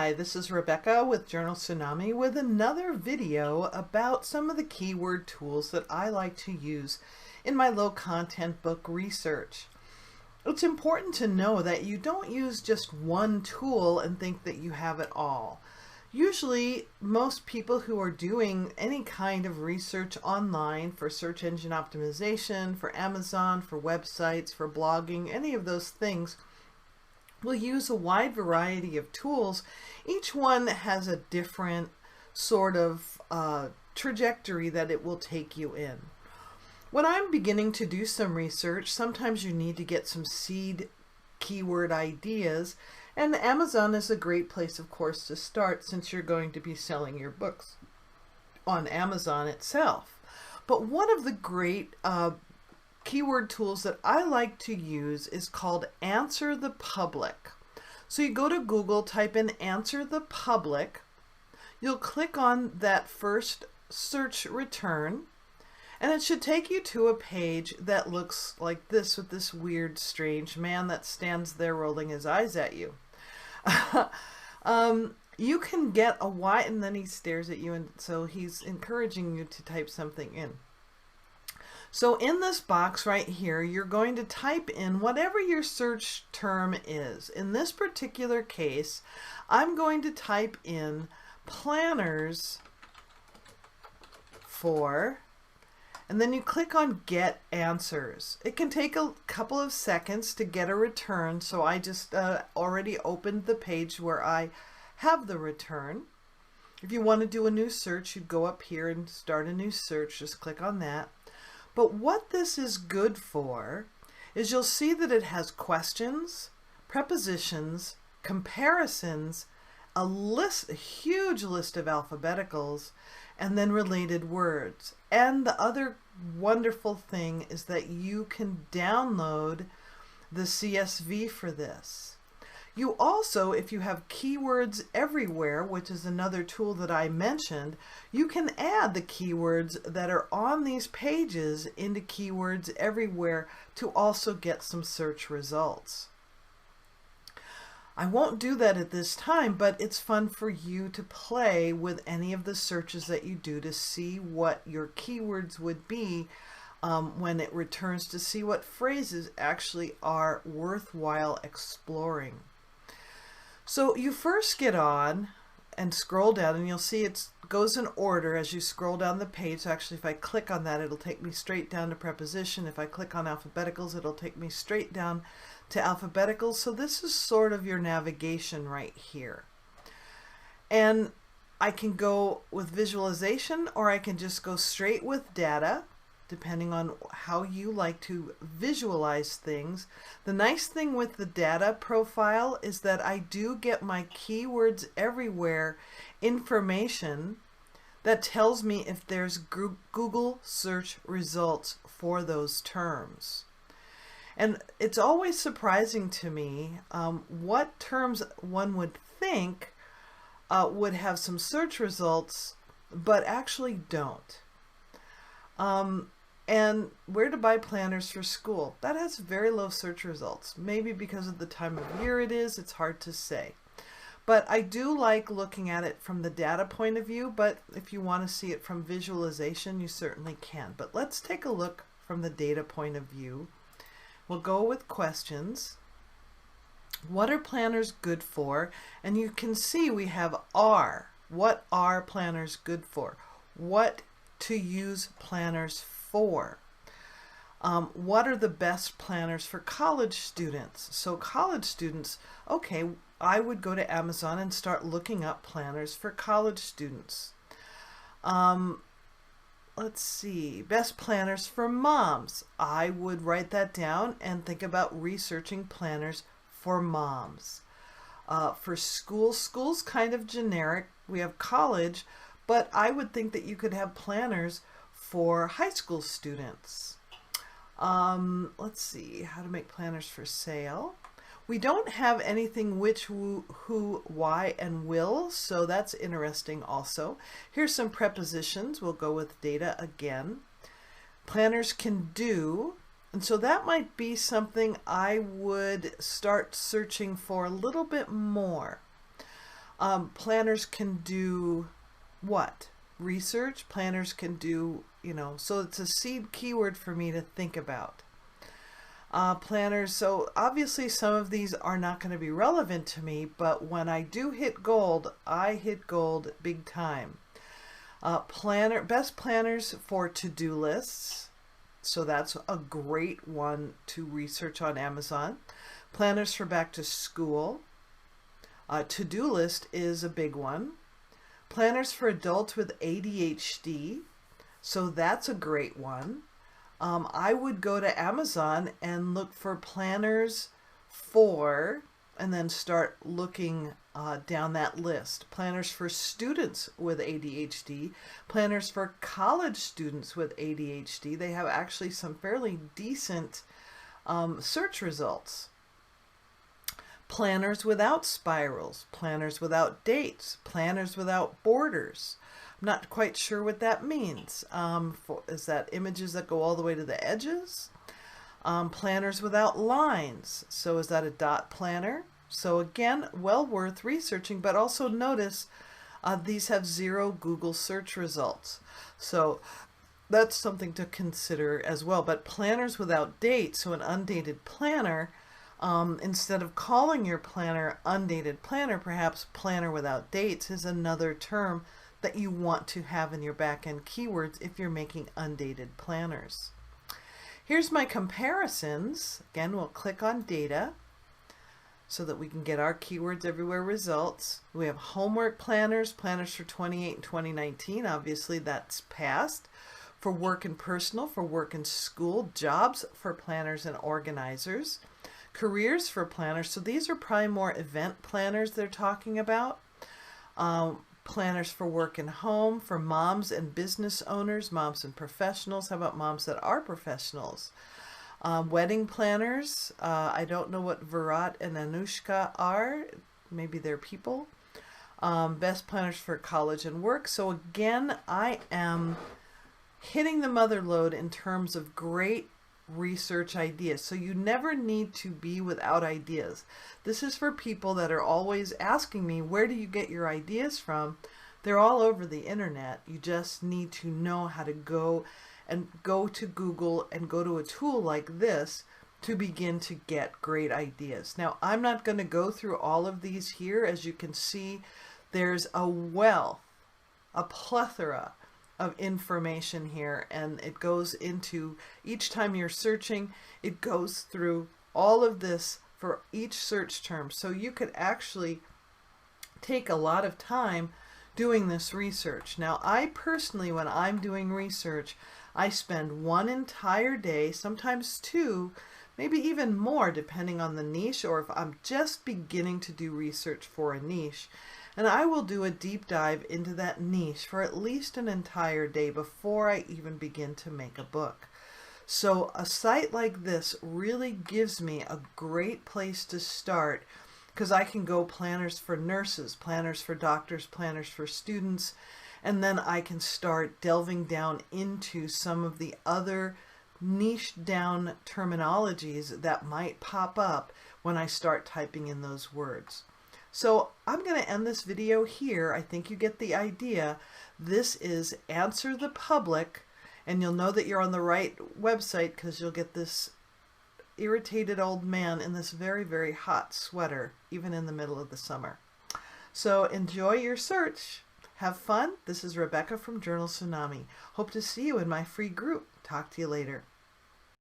Hi, this is Rebecca with Journal Tsunami with another video about some of the keyword tools that I like to use in my low content book research. It's important to know that you don't use just one tool and think that you have it all. Usually, most people who are doing any kind of research online for search engine optimization, for Amazon, for websites, for blogging, any of those things, will use a wide variety of tools. Each one has a different sort of trajectory that it will take you in. When I'm beginning to do some research, sometimes you need to get some seed keyword ideas, and Amazon is a great place, of course, to start since you're going to be selling your books on Amazon itself. But one of the great keyword tools that I like to use is called Answer the Public. So you go to Google, type in Answer the Public, you'll click on that first search return, and it should take you to a page that looks like this with this weird, strange man that stands there rolling his eyes at you. You can get a why, and then he stares at you, and so he's encouraging you to type something in. So in this box right here, you're going to type in whatever your search term is. In this particular case, I'm going to type in planners for, and then you click on Get Answers. It can take a couple of seconds to get a return, so I just already opened the page where I have the return. If you want to do a new search, you'd go up here and start a new search. Just click on that. But what this is good for is you'll see that it has questions, prepositions, comparisons, a huge list of alphabeticals, and then related words. And the other wonderful thing is that you can download the CSV for this. You also, if you have keywords everywhere, which is another tool that I mentioned, you can add the keywords that are on these pages into keywords everywhere to also get some search results. I won't do that at this time, but it's fun for you to play with any of the searches that you do to see what your keywords would be when it returns, to see what phrases actually are worthwhile exploring. So you first get on and scroll down, and you'll see it goes in order as you scroll down the page. So actually, if I click on that, it'll take me straight down to preposition. If I click on alphabeticals, it'll take me straight down to alphabeticals. So this is sort of your navigation right here. And I can go with visualization, or I can just go straight with data, depending on how you like to visualize things. The nice thing with the data profile is that I do get my keywords everywhere information that tells me if there's Google search results for those terms. And it's always surprising to me what terms one would think would have some search results, but actually don't. And where to buy planners for school. That has very low search results. Maybe because of the time of year it is, it's hard to say. But I do like looking at it from the data point of view, but if you want to see it from visualization, you certainly can. But let's take a look from the data point of view. We'll go with questions. What are planners good for? And you can see we have are. What are planners good for? What to use planners for? What are the best planners for college students? So college students, okay, I would go to Amazon and start looking up planners for college students. Let's see, best planners for moms. I would write that down and think about researching planners for moms. For school's kind of generic. We have college, but I would think that you could have planners for high school students. Let's see, how to make planners for sale. We don't have anything which, who, why, and will, so that's interesting also. Here's some prepositions. We'll go with data again. Planners can do, and so that might be something I would start searching for a little bit more. Planners can do what? Research. Planners can do, so it's a seed keyword for me to think about. Planners, so obviously some of these are not going to be relevant to me, but when I do hit gold, I hit gold big time. Best planners for to-do lists. So that's a great one to research on Amazon. Planners for back to school. To-do list is a big one. Planners for adults with ADHD. So that's a great one. I would go to Amazon and look for planners for, and then start looking down that list. Planners for students with ADHD, planners for college students with ADHD. They have actually some fairly decent search results. Planners without spirals, planners without dates, planners without borders. I'm not quite sure what that means. Is that images that go all the way to the edges? Planners without lines. So is that a dot planner? So again, well worth researching, but also notice these have 0 Google search results. So that's something to consider as well. But planners without dates, so an undated planner, instead of calling your planner undated planner, perhaps planner without dates is another term that you want to have in your back-end keywords if you're making undated planners. Here's my comparisons. Again, we'll click on data so that we can get our keywords everywhere results. We have homework planners, planners for 28 and 2019. Obviously that's past. For work and personal, for work and school, jobs for planners and organizers, careers for planners. So these are probably more event planners they're talking about. Planners for work and home, for moms and business owners, moms and professionals. How about moms that are professionals? Wedding planners. I don't know what Virat and Anushka are. Maybe they're people. Best planners for college and work. So again, I am hitting the mother lode in terms of great research ideas. So you never need to be without ideas. This is for people that are always asking me, where do you get your ideas from? They're all over the internet. You just need to know how to go to Google and go to a tool like this to begin to get great ideas. Now, I'm not going to go through all of these here. As you can see, there's a wealth, a plethora of information here, and it goes into, each time you're searching, it goes through all of this for each search term. So you could actually take a lot of time doing this research. Now, I personally, when I'm doing research, I spend one entire day, sometimes 2, maybe even more, depending on the niche, or if I'm just beginning to do research for a niche. And I will do a deep dive into that niche for at least an entire day before I even begin to make a book. So a site like this really gives me a great place to start, because I can go planners for nurses, planners for doctors, planners for students, and then I can start delving down into some of the other niche down terminologies that might pop up when I start typing in those words. So I'm going to end this video here. I think you get the idea. This is Answer the Public, and you'll know that you're on the right website because you'll get this irritated old man in this very, very hot sweater, even in the middle of the summer. So enjoy your search. Have fun. This is Rebecca from Journal Tsunami. Hope to see you in my free group. Talk to you later.